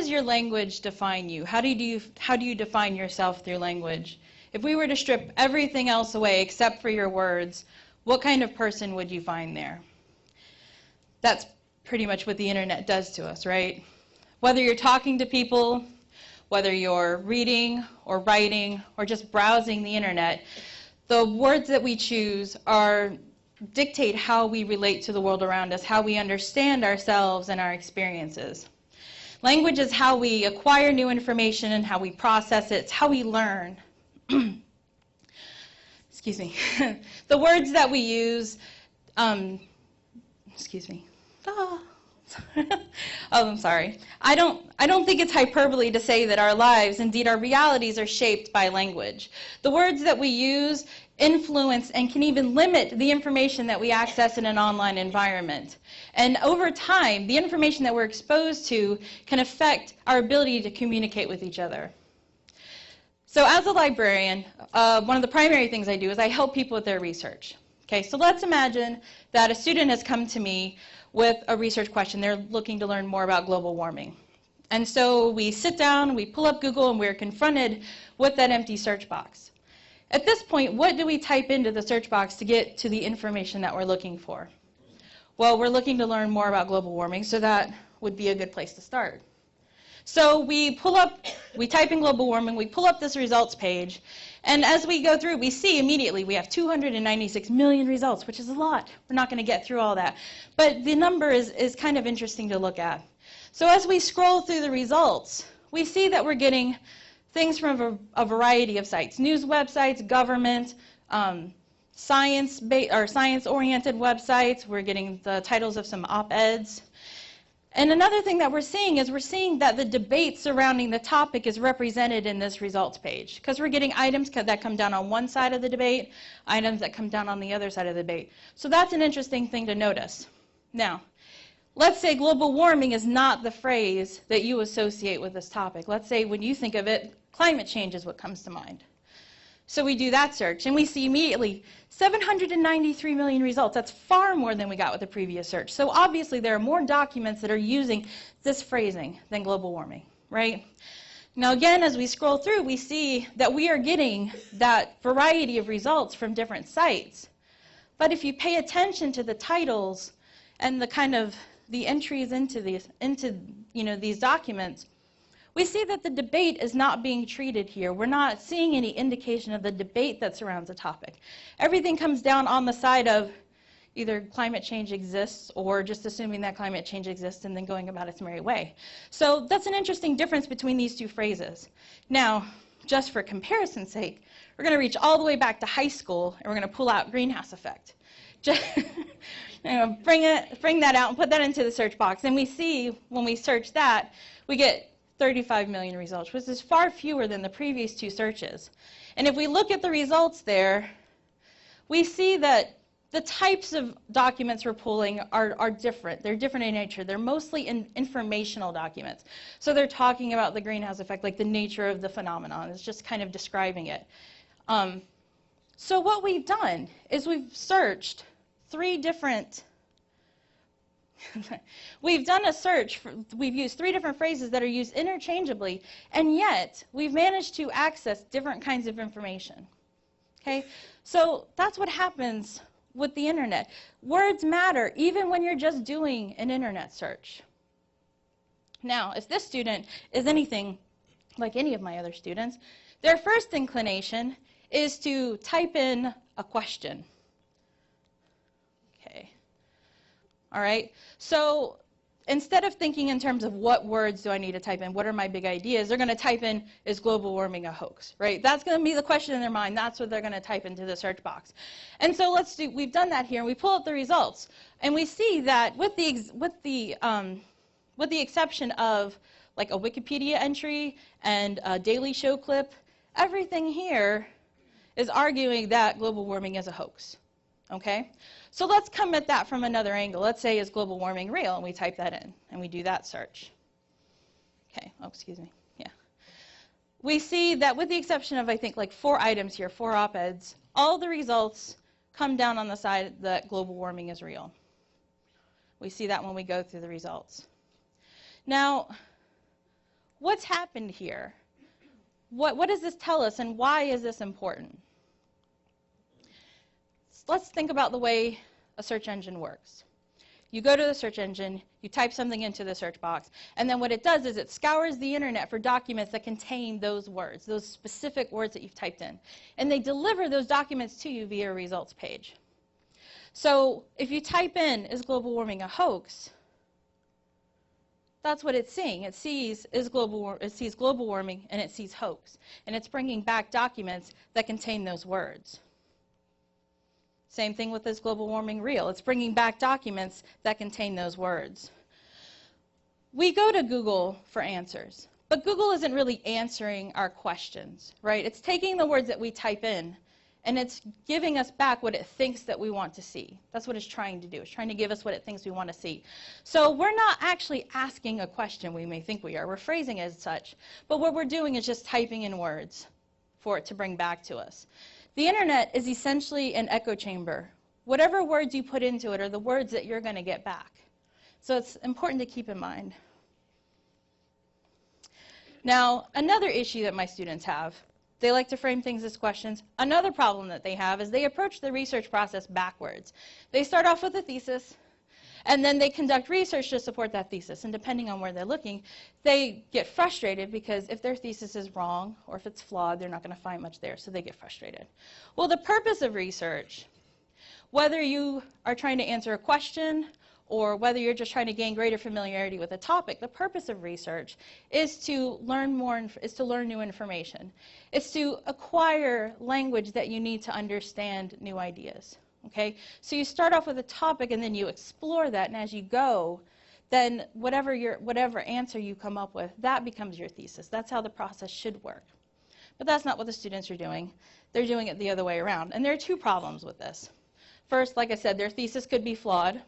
does your language define you? How do you define yourself through language? If we were to strip everything else away except for your words, what kind of person would you find there? That's pretty much what the internet does to us, right? Whether you're talking to people, whether you're reading or writing or just browsing the internet, the words that we choose dictate how we relate to the world around us, how we understand ourselves and our experiences. Language is how we acquire new information and how we process it. It's how we learn. Excuse me. The words that we use, excuse me. Oh, I'm sorry. I don't think it's hyperbole to say that our lives, indeed our realities, are shaped by language. The words that we use influence and can even limit the information that we access in an online environment. And over time, the information that we're exposed to can affect our ability to communicate with each other. So as a librarian, one of the primary things I do is I help people with their research. Okay, so let's imagine that a student has come to me with a research question. They're looking to learn more about global warming. And so we sit down, we pull up Google, and we're confronted with that empty search box. At this point, what do we type into the search box to get to the information that we're looking for? Well, we're looking to learn more about global warming, so that would be a good place to start. So we type in global warming, we pull up this results page, and as we go through, we see immediately we have 296 million results, which is a lot. We're not going to get through all that. But the number is kind of interesting to look at. So as we scroll through the results, we see that we're getting things from a variety of sites: news websites, government, science-oriented websites. We're getting the titles of some op-eds. And another thing that we're seeing that the debate surrounding the topic is represented in this results page, because we're getting items that come down on one side of the debate, items that come down on the other side of the debate. So that's an interesting thing to notice. Now, let's say global warming is not the phrase that you associate with this topic. Let's say when you think of it, climate change is what comes to mind. So we do that search, and we see immediately 793 million results. That's far more than we got with the previous search. So obviously there are more documents that are using this phrasing than global warming, right? Now again, as we scroll through, we see that we are getting that variety of results from different sites. But if you pay attention to the titles and the entries into these documents, we see that the debate is not being treated here. We're not seeing any indication of the debate that surrounds the topic. Everything comes down on the side of either climate change exists or just assuming that climate change exists and then going about its merry way. So that's an interesting difference between these two phrases. Now, just for comparison's sake, we're going to reach all the way back to high school, and we're going to pull out greenhouse effect. Just bring that out and put that into the search box. And we see when we search that, we get 35 million results, which is far fewer than the previous two searches. And if we look at the results there, we see that the types of documents we're pulling are different. They're different in nature. They're mostly informational documents. So they're talking about the greenhouse effect, like the nature of the phenomenon. It's just kind of describing it. So what we've done is we've searched we've done a search, we've used 3 different phrases that are used interchangeably, and yet we've managed to access different kinds of information. Okay? So that's what happens with the internet. Words matter, even when you're just doing an internet search. Now, if this student is anything like any of my other students, their first inclination is to type in a question. Okay. All right? So instead of thinking in terms of what words do I need to type in, what are my big ideas, they're going to type in, is global warming a hoax, right? That's going to be the question in their mind. That's what they're going to type into the search box. And so we've done that here, and we pull up the results. And we see that with the exception of like a Wikipedia entry and a Daily Show clip, everything here is arguing that global warming is a hoax. Okay? So let's come at that from another angle. Let's say, is global warming real? And we type that in, and we do that search. Okay, oh, excuse me, yeah. We see that with the exception of, I think, like 4 items here, 4 op-eds, all the results come down on the side that global warming is real. We see that when we go through the results. Now, what's happened here? What does this tell us, and why is this important? Let's think about the way a search engine works. You go to the search engine, you type something into the search box, and then what it does is it scours the internet for documents that contain those words, those specific words that you've typed in. And they deliver those documents to you via a results page. So if you type in, is global warming a hoax? That's what it's seeing. It sees global warming, and it sees hoax. And it's bringing back documents that contain those words. Same thing with this global warming real. It's bringing back documents that contain those words. We go to Google for answers, but Google isn't really answering our questions, right? It's taking the words that we type in, and it's giving us back what it thinks that we want to see. That's what it's trying to do. It's trying to give us what it thinks we want to see. So we're not actually asking a question we may think we are. We're phrasing it as such. But what we're doing is just typing in words for it to bring back to us. The internet is essentially an echo chamber. Whatever words you put into it are the words that you're going to get back. So it's important to keep in mind. Now, another issue that my students have, they like to frame things as questions. Another problem that they have is they approach the research process backwards. They start off with a thesis, and then they conduct research to support that thesis. And depending on where they're looking, they get frustrated because if their thesis is wrong or if it's flawed, they're not going to find much there, so they get frustrated. Well, the purpose of research, whether you are trying to answer a question or whether you're just trying to gain greater familiarity with a topic, the purpose of research is to learn new information. It's to acquire language that you need to understand new ideas. Okay? So you start off with a topic and then you explore that, and as you go, then whatever answer you come up with, that becomes your thesis. That's how the process should work. But that's not what the students are doing. They're doing it the other way around. And there are two problems with this. First, like I said, their thesis could be flawed,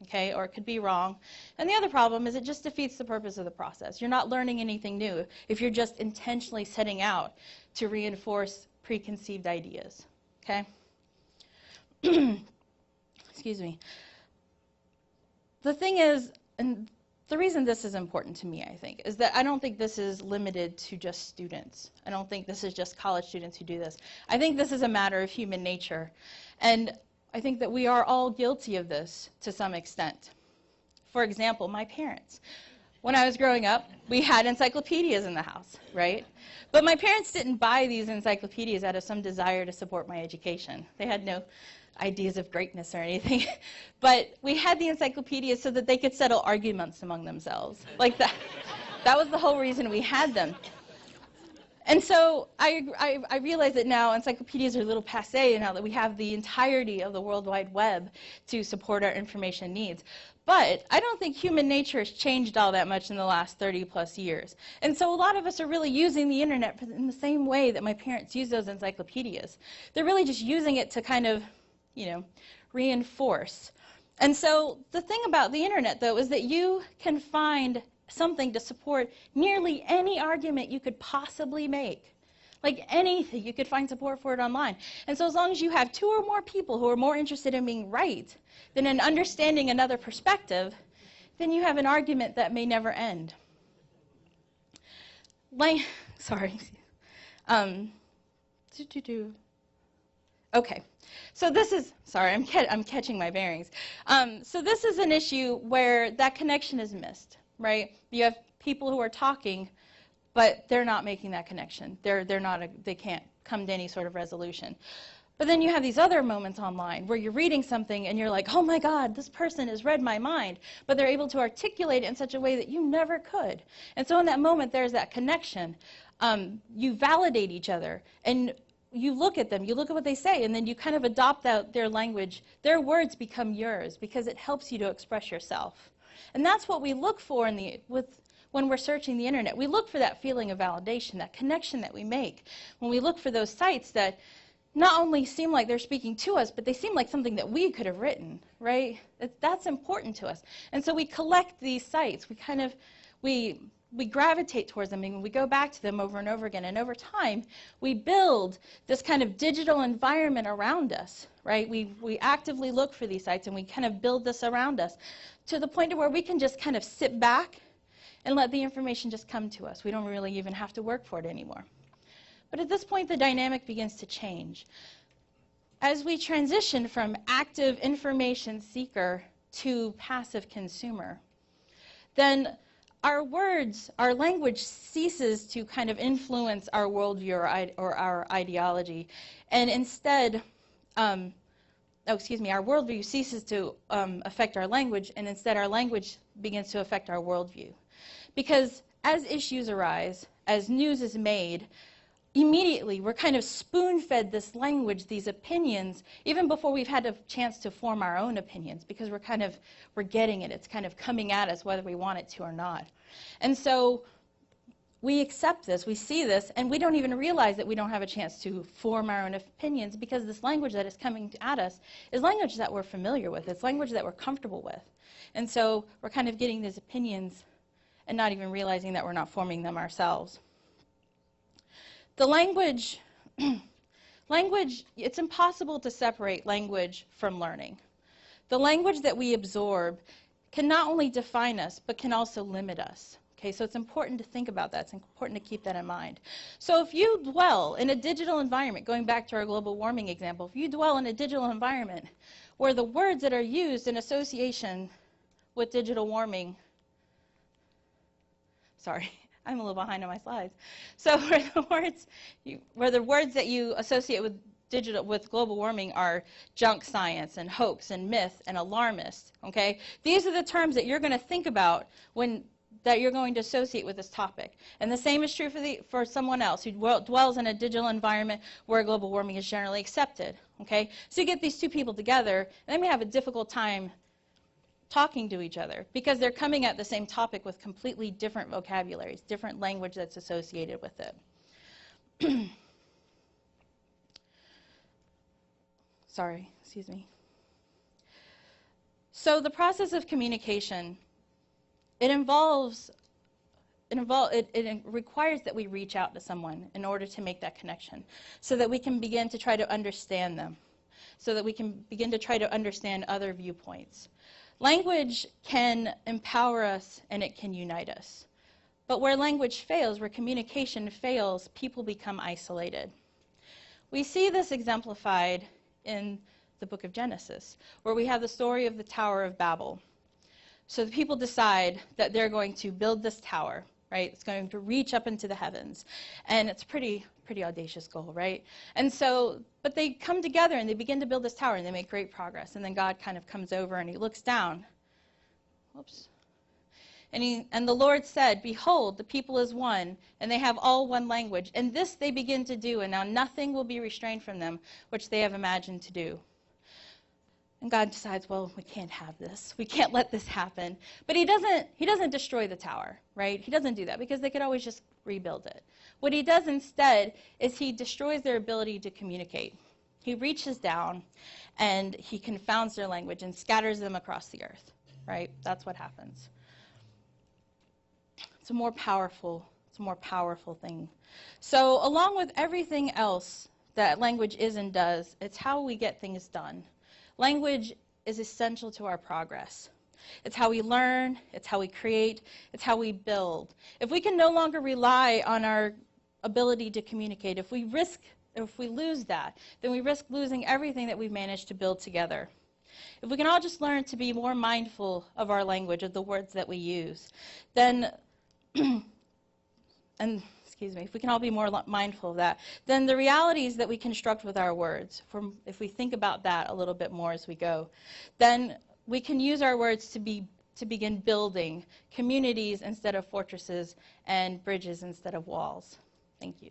okay, or it could be wrong. And the other problem is it just defeats the purpose of the process. You're not learning anything new if you're just intentionally setting out to reinforce preconceived ideas, okay? Excuse me. The thing is, and the reason this is important to me, I think, is that I don't think this is limited to just students. I don't think this is just college students who do this. I think this is a matter of human nature. And I think that we are all guilty of this to some extent. For example, my parents. When I was growing up, we had encyclopedias in the house, right? But my parents didn't buy these encyclopedias out of some desire to support my education. They had no ideas of greatness or anything. But we had the encyclopedias so that they could settle arguments among themselves. Like that. That was the whole reason we had them. And so I realize that now encyclopedias are a little passé now that we have the entirety of the World Wide Web to support our information needs. But I don't think human nature has changed all that much in the last 30-plus years. And so a lot of us are really using the internet in the same way that my parents used those encyclopedias. They're really just using it to kind of, reinforce. And so the thing about the internet, though, is that you can find something to support nearly any argument you could possibly make. Like anything, you could find support for it online. And so as long as you have two or more people who are more interested in being right than in understanding another perspective, then you have an argument that may never end. Sorry. Okay. So this is, sorry, I'm catching my bearings. So this is an issue where that connection is missed, right? You have people who are talking, but they're not making that connection. They can't come to any sort of resolution. But then you have these other moments online where you're reading something and you're like, oh my God, this person has read my mind, but they're able to articulate it in such a way that you never could. And so in that moment, there's that connection. You validate each other, and you look at them, you look at what they say, and then you kind of adopt their language. Their words become yours because it helps you to express yourself. And that's what we look for when we're searching the internet. We look for that feeling of validation, that connection that we make. When we look for those sites that not only seem like they're speaking to us, but they seem like something that we could have written, right? That's important to us. And so we collect these sites. We gravitate towards them, and we go back to them over and over again. And over time, we build this kind of digital environment around us, right? We actively look for these sites, and we kind of build this around us to the point to where we can just kind of sit back and let the information just come to us. We don't really even have to work for it anymore. But at this point, the dynamic begins to change. As we transition from active information seeker to passive consumer, then our words, our language ceases to kind of influence our worldview or our ideology, and instead, our worldview ceases to affect our language, and instead our language begins to affect our worldview. Because as issues arise, as news is made, immediately we're kind of spoon-fed this language, these opinions, even before we've had a chance to form our own opinions, because we're getting it. It's kind of coming at us whether we want it to or not. And so we accept this, we see this, and we don't even realize that we don't have a chance to form our own opinions, because this language that is coming at us is language that we're familiar with. It's language that we're comfortable with. And so we're kind of getting these opinions and not even realizing that we're not forming them ourselves. The language, it's impossible to separate language from learning. The language that we absorb can not only define us, but can also limit us. Okay, so it's important to think about that. It's important to keep that in mind. So if you dwell in a digital environment, going back to our global warming example, if you dwell in a digital environment where the words that are used in association with digital warming, sorry, I'm a little behind on my slides. So where the words that you associate with global warming are junk science and hoax and myth and alarmist, okay? These are the terms that you're going to think about that you're going to associate with this topic. And the same is true for someone else who dwells in a digital environment where global warming is generally accepted, okay? So you get these two people together, and they may have a difficult time talking to each other because they're coming at the same topic with completely different vocabularies, different language that's associated with it. Sorry, excuse me. So the process of communication, it requires that we reach out to someone in order to make that connection, so that we can begin to try to understand them, so that we can begin to try to understand other viewpoints. Language can empower us and it can unite us. But where language fails, where communication fails, people become isolated. We see this exemplified in the book of Genesis, where we have the story of the Tower of Babel. So the people decide that they're going to build this tower, right? It's going to reach up into the heavens. And it's a pretty audacious goal, right? And so, but they come together and they begin to build this tower and they make great progress. And then God kind of comes over and he looks down. Whoops. And the Lord said, "Behold, the people is one, and they have all one language. And this they begin to do, and now nothing will be restrained from them, which they have imagined to do." And God decides, well, we can't have this. We can't let this happen. But he doesn't destroy the tower, right? He doesn't do that because they could always just rebuild it. What he does instead is he destroys their ability to communicate. He reaches down and he confounds their language and scatters them across the earth, right? That's what happens. It's a more powerful thing. So along with everything else that language is and does, it's how we get things done. Language is essential to our progress. It's how we learn, it's how we create, it's how we build. If we can no longer rely on our ability to communicate, if we lose that, then we risk losing everything that we've managed to build together. If we can all just learn to be more mindful of our language, of the words that we use, then, if we can all be more mindful of that, then the realities that we construct with our words, if we think about that a little bit more as we go, then we can use our words to begin building communities instead of fortresses and bridges instead of walls. Thank you.